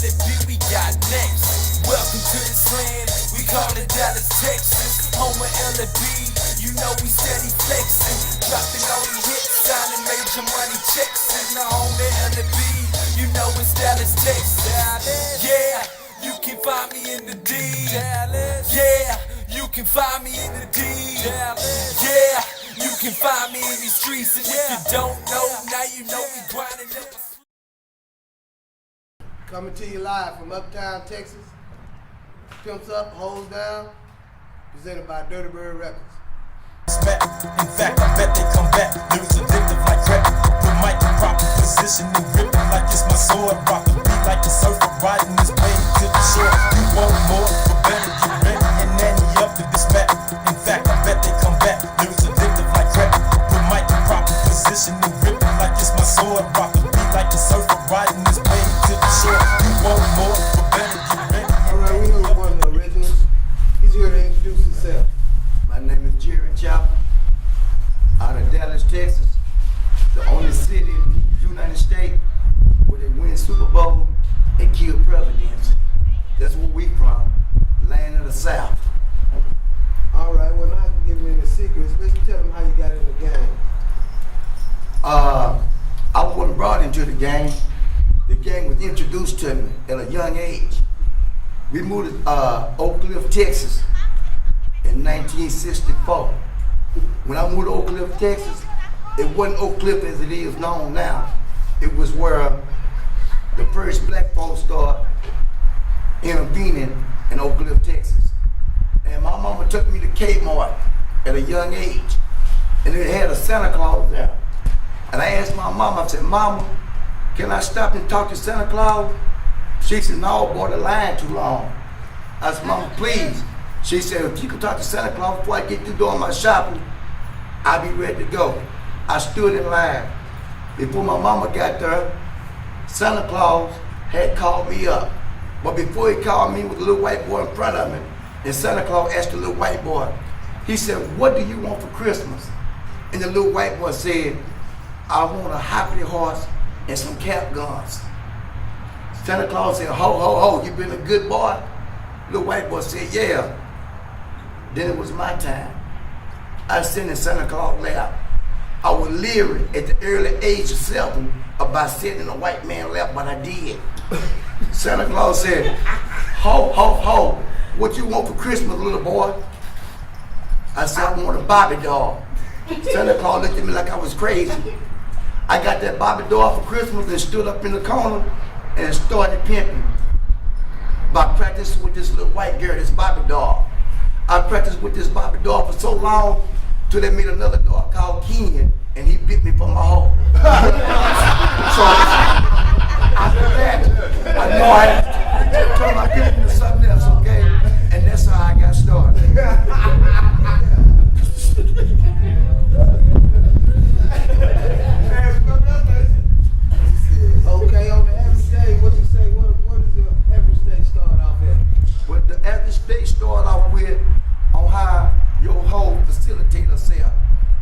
LB, we got next. Welcome to this land, we call it Dallas, Texas. Home of LB, you know we steady flexing. Dropping all the hits, signing major money checks. In the home of LB, you know it's Dallas, Texas. Yeah, you can find me in the D. Yeah, you can find me in the D. Yeah, you can find me in these streets. And if you don't know, now you know we grinding up. Coming to you live from Uptown, Texas. Pimps Up, Hoes Down, presented by Dirty Bird Records. Mack. In fact, I bet they come back. Lyrics addictive like crack. Put mic in proper position and grip it like it's my sword. Rock the beat like a surfer riding this wave to the shore. You want more, but better get ready and nanny up to this Mack. In fact, I bet they come back. Lyrics addictive like crack. Put mic in proper position and grip it like it's my sword. Rock the beat like a surfer riding this wave to the shore. You want more, but better get ready. Alright, we know one of the originals. He's here to introduce himself. My name is Jerry Chapel, out of Dallas, Texas, the only city in the United States where they win Super Bowl and kill presidents. That's where we from, land of the South. Alright, well, not giving any secrets, let's tell them how you got in the game. I wasn't brought into the game. The game was introduced to me at a young age. We moved to Oak Cliff, Texas in 1964. When I moved to Oak Cliff, Texas, it wasn't Oak Cliff as it is known now. It was where the first black folks started intervening in Oak Cliff, Texas. And my mama took me to Kmart at a young age, and it had a Santa Claus there. And I asked my mama, I said, Mama, can I stop and talk to Santa Claus? She said, no, boy, the line too long. I said, Mama, please. She said, if you could talk to Santa Claus before I get through doing my shopping, I'll be ready to go. I stood in line. Before my mama got there, Santa Claus had called me up. But before he called me with a little white boy in front of me, and Santa Claus asked the little white boy, he said, what do you want for Christmas? And the little white boy said, I want a hoppity horse and some cap guns. Santa Claus said, ho, ho, ho, you been a good boy? Little white boy said, yeah. Then it was my time. I was sitting in Santa Claus lap. I was leery at the early age of 7 about sitting in a white man's lap, but I did. Santa Claus said, ho, ho, ho, what you want for Christmas, little boy? I said, I want a Barbie doll. Santa Claus looked at me like I was crazy. I got that Barbie doll for Christmas and stood up in the corner and started pimping by practicing with this little white girl, this Barbie doll. I practiced with this Barbie doll for so long till they made another doll called Ken, and he bit me from my hole. So after that, I know I had to turn my pimping to something else, okay? And that's how I got started. Okay, on the average day, what you say, what does your average day start off at? Well, the average day start off with on how your hoe facilitate herself.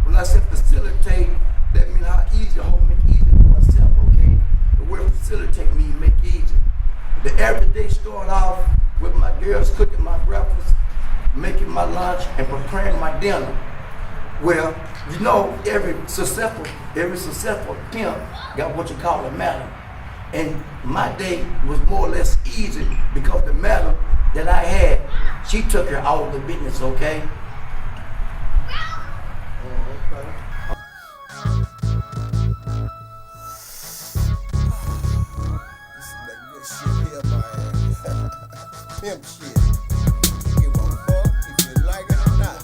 When I say facilitate, that means how easy a hoe make easy for herself, okay? The word facilitate means make easy. The average day start off with my girls cooking my breakfast, making my lunch, and preparing my dinner. Well, you know, every successful pimp got what you call a madam. And my day was more or less easy because the madam that I had, she took care of all the business, okay? This is that good shit here, man. Pimp shit. Give a fuck if you like it or not.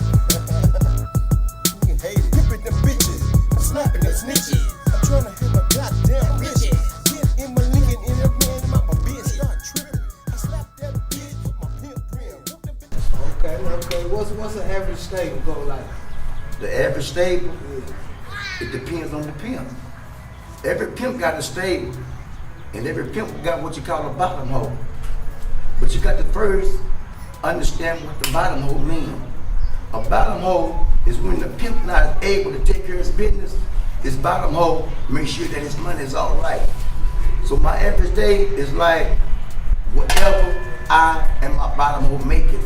You can hate it. Pimpin' them bitches. I'm snapping them snitches. I'm trying to hit my goddamn bitches. Get in my Lincoln in your man, my bitch start tripping. I slap that bitch with my pimp print. Okay. What's an average stable go like? The average stable, it depends on the pimp. Every pimp got a stable, and every pimp got what you call a bottom hole. But you got to first understand what the bottom hole means. A bottom hole is when the pimp not able to take care of his business. His bottom hole make sure that his money is all right. So my average day is like whatever I am about, I'm gonna make it.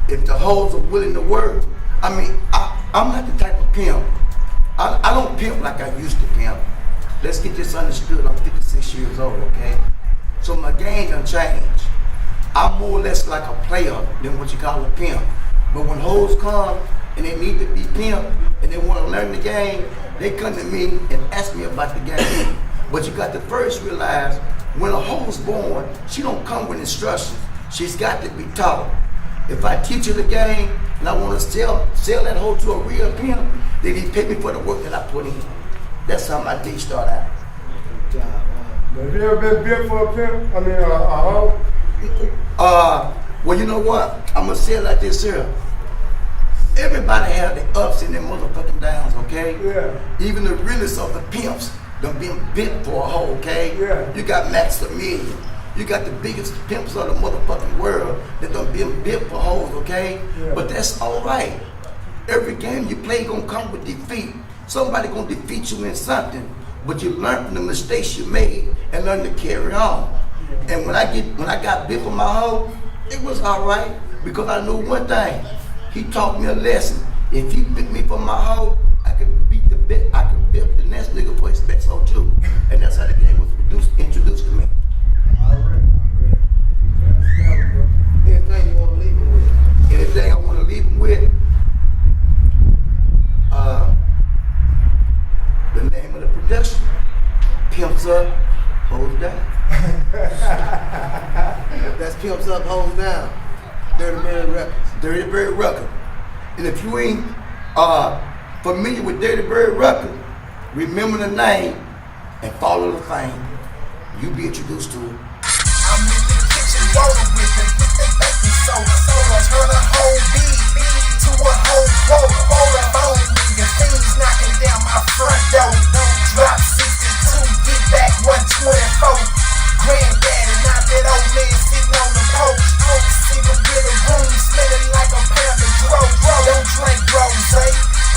If the hoes are willing to work, I mean, I'm not the type of pimp. I don't pimp like I used to pimp. Let's get this understood. I'm 56 years old, okay? So my game done changed. I'm more or less like a player than what you call a pimp. But when hoes come and they need to be pimp and they want to learn the game, they come to me and ask me about the game. But you got to first realize when a hoe's born, she don't come with instructions. She's got to be taught. If I teach her the game and I want to sell that hoe to a real pimp, then he pay me for the work that I put in. That's how my day start out. Have you ever been built for a pimp? I mean, a hoe? Well, you know what? I'm gonna say it like this here. Everybody have the ups and their motherfucking downs, okay? Yeah. Even the realest of the pimps done been bit for a hoe, okay? Yeah. You got Mack. You got the biggest pimps of the motherfucking world that done been bit for hoes, okay? Yeah. But that's all right. Every game you play gonna come with defeat. Somebody gonna defeat you in something, but you learn from the mistakes you made and learn to carry on. And when I got bit for my hoe, it was all right because I knew one thing. He taught me a lesson. If he bit me for my hoe, I could beat the next nigga for his best hoe too. And that's how the game was introduced to me. Anything you want to leave him with? Anything I want to leave him with? The name of the production. Pimps Up, Hoes Down. That's Pimps Up, Hoes Down. Dirty Bird Records. Dirty Bird Record. And if you ain't familiar with Dirty Bird Record, remember the name and follow the thing. You be introduced to it. I'm in the kitchen rolling with them, with they baking soda. Turn a whole beat to a whole quota. Bone me, and things knocking down my front door. Drop 62, get back 124. Granddaddy, not that old man sitting on the porch. Single with a room, smelling like a pound of dro. Don't drink rose,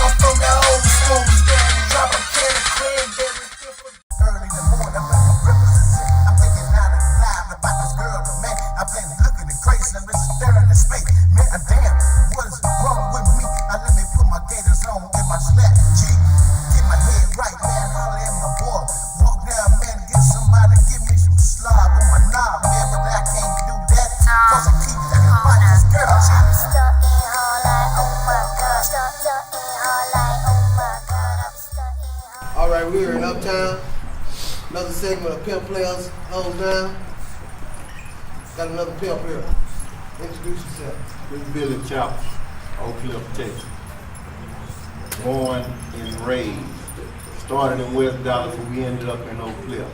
I'm from the old school. Drop a can of cranberry. Early in the morning, I'm represent. I'm thinking out of line about this girl, the man. I've been looking at crazy, I'm just staring at space. Man, damn, what is wrong with me? Let me put my gators on in my slap, G. Get my head right, man. Holla at my boy. Walk down, man, get somebody, give me some slob on my knob, man. But I can't do that, cause I keep thinking about this girl, G. I'm stuck in her like, oh my god. Stuck in her like, oh my god. I'm stuck in her. All right, we're in Uptown. Another segment of Pimp Players, Hoes Down. Got another pimp here. Introduce yourself. This is Billy Chops, Oak Cliff, Texas. Born and raised. Started in West Dallas and we ended up in Oak Cliff.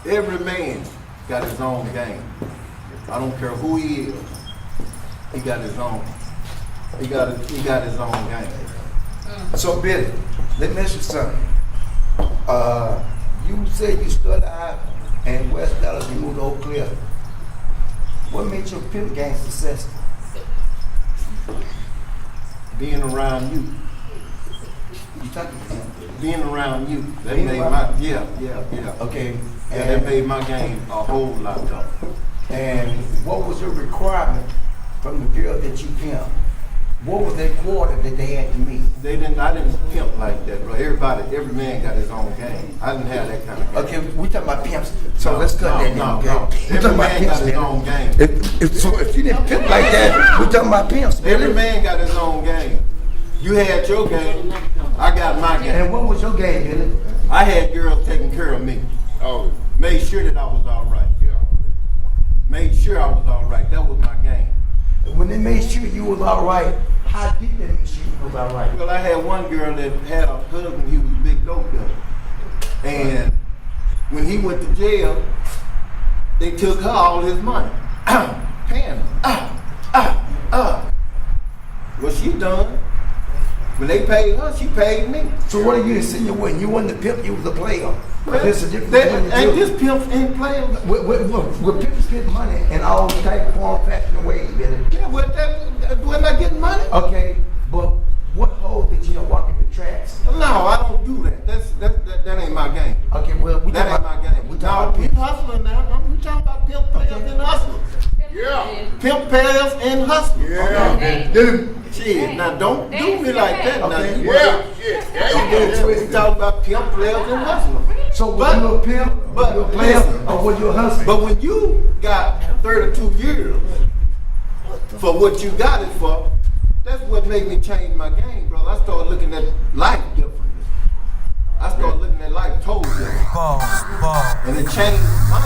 Every man got his own game. I don't care who he is. He got his own. He got his own game. So Billy, let me ask you something. You said you started out in West Dallas, you moved to Oak Cliff. What made your pimp game successful? Being around you. You talking to him? Being around you. That Being made around- my yeah. Okay. Yeah, that made my game a whole lot tougher. And what was your requirement from the girl that you pimped? What was their quota that they had to meet? I didn't pimp like that, bro. Every man got his own game. I didn't have that kind of game. Okay, we talking about pimps. So let's cut that down, okay? No. We Every talking about man got pimps, his man. own game. If you didn't pimp like that, we talking about pimps, Billy. Every man got his own game. You had your game, I got my game. And what was your game, Billy? I had girls taking care of me. Oh. Made sure that I was all right. Made sure I was all right. That was my game. When they made sure you was all right, how did they make sure you was all right? Well, I had one girl that had a husband, he was a big dope dealer. And when he went to jail, they took her all his money. Paying her. Well, she done. When they paid her, she paid me. So what are you insinuating? You wasn't a pimp, you was a player. Well, There's a difference that, between the ain't two. this pimps ain't playing? With pimps get money in all type, form, fashion, and ways, Billy. Yeah, well, wasn't I getting money? Okay, but what hole did you walk in the tracks? No, I don't do that. That ain't my game. Okay, well, we That talking ain't my game. We No, talking we about pimps. hustling now. players and hustlers. Yeah. Shit, now don't do me like that. Now, Okay. you Yeah. Yeah. we talk about pimp players and hustlers. So was you a pimp, was you a player, or was you a hustler? But when you got 32 years for what you got it for, that's what made me change my game, brother. I started looking at life differently. I started looking at life totally different. And it changed my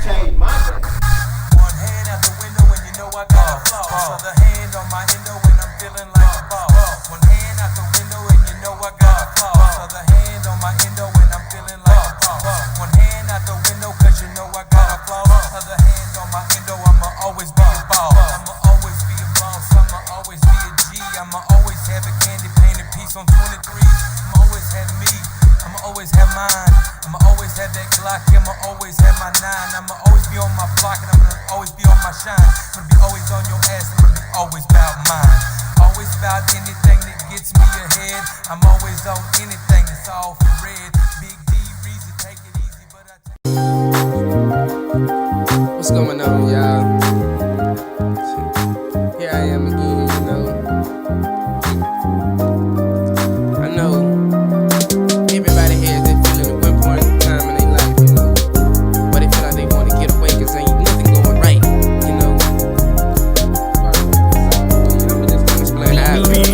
game. One hand out the window and you know I got a flaw. Other hand on my endo when I'm feeling like a boss. One hand out the window and you know I got a flaw. Other hand on my endo when I'm feeling like a boss. One hand out the window cause you know I got a flaw. Other hand on my endo, I'ma always be a boss. I'ma always be a boss. I'ma always be a G. I'ma always have a candy painted piece on 23. I'ma always have me. I'ma always have mine. I'ma always have that Glock. I'ma always have my 9. I'ma always be on my block and I'm gonna always be on my shine. I'm gonna be always on your ass. I'm gonna be always about mine. Always about anything that gets me ahead. I'm always on anything that's all for red. Big D, reason, take it easy, but I take. What's going on, y'all? Here I am again, you know. I know everybody has that feeling at one point in time in their life, you know. But they feel like they want to get away because ain't nothing going right, you know. I'm just gonna explain how I feel.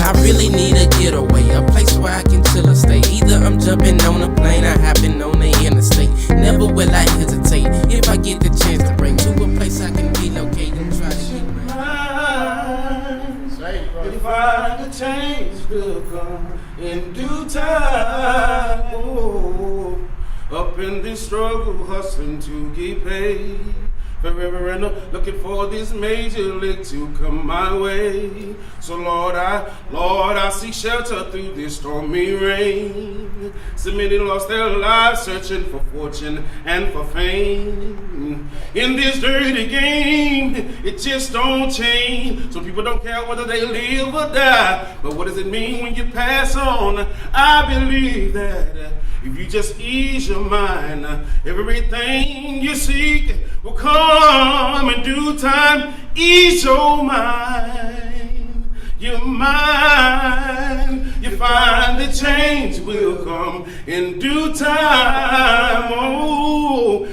I really need a getaway, a place where I can chill or stay. Either I'm jumping on a plane or hopping on the interstate. Never will I hesitate if I get the chance to break to a place I can relocate and try to get If I the change will come in due time. Oh, up in this struggle, hustling to get paid. Forever and looking for this major lick to come my way. So Lord, I seek shelter through this stormy rain. So many lost their lives searching for fortune and for fame. In this dirty game, it just don't change. Some people don't care whether they live or die. But what does it mean when you pass on? I believe that if you just ease your mind, everything you seek will come in due time. Ease your mind, your mind. You find the change will come in due time. Oh,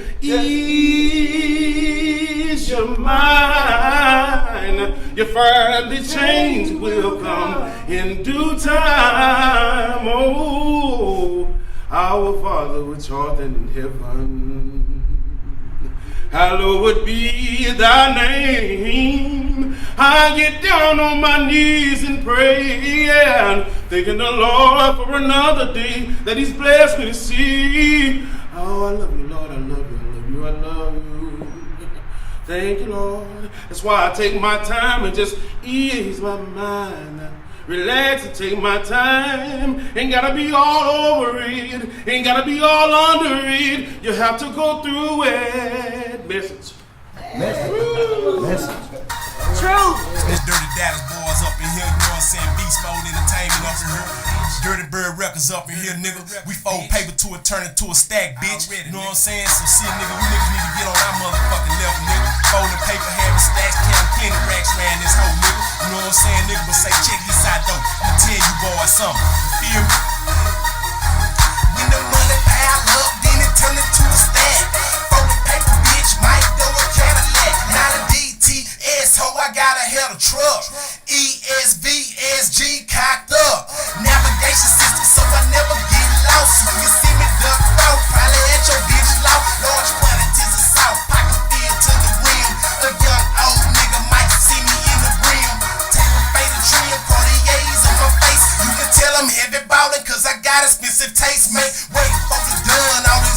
ease your mind. You find the change will come in due time. Oh, our Father which art in heaven, hallowed be thy name. I get down on my knees and pray, and thanking the Lord for another day that he's blessed me to see. Oh, I love you, Lord, I love you, I love you, I love you. Thank you, Lord. That's why I take my time and just ease my mind. Relax and take my time. Ain't gotta be all over it. Ain't gotta be all under it. You have to go through it. Message. True. It's Dirty Dallas boys up in here, you know what I'm saying? Beast Mode Entertainment up in here. Dirty Bird Records up in here, nigga. We fold paper to it, turn it to a stack, bitch. You know what I'm saying? So see, nigga, you niggas need to get on our motherfucking level, nigga. Folding paper, having stacks, counting penny racks around this whole nigga. You know what I'm saying, nigga? But say, check this out, though. I'ma tell you boys something. You feel me? When the money pile up, then it turn into a stack. Folding paper, bitch, might do a Cadillac. Not a DTS, ho, I got a hell of truck. ESV, SG, cocked up. Navigation system, so I never get lost. When you see me duck out, probably at your bitch loud. Large quantities of salt, pocket filled to the rim. A young old nigga might see me in the brim. Taking faded trim, Cartiers on my face. You can tell I'm heavy ballin' cause I got expensive taste. Make way for the done, all this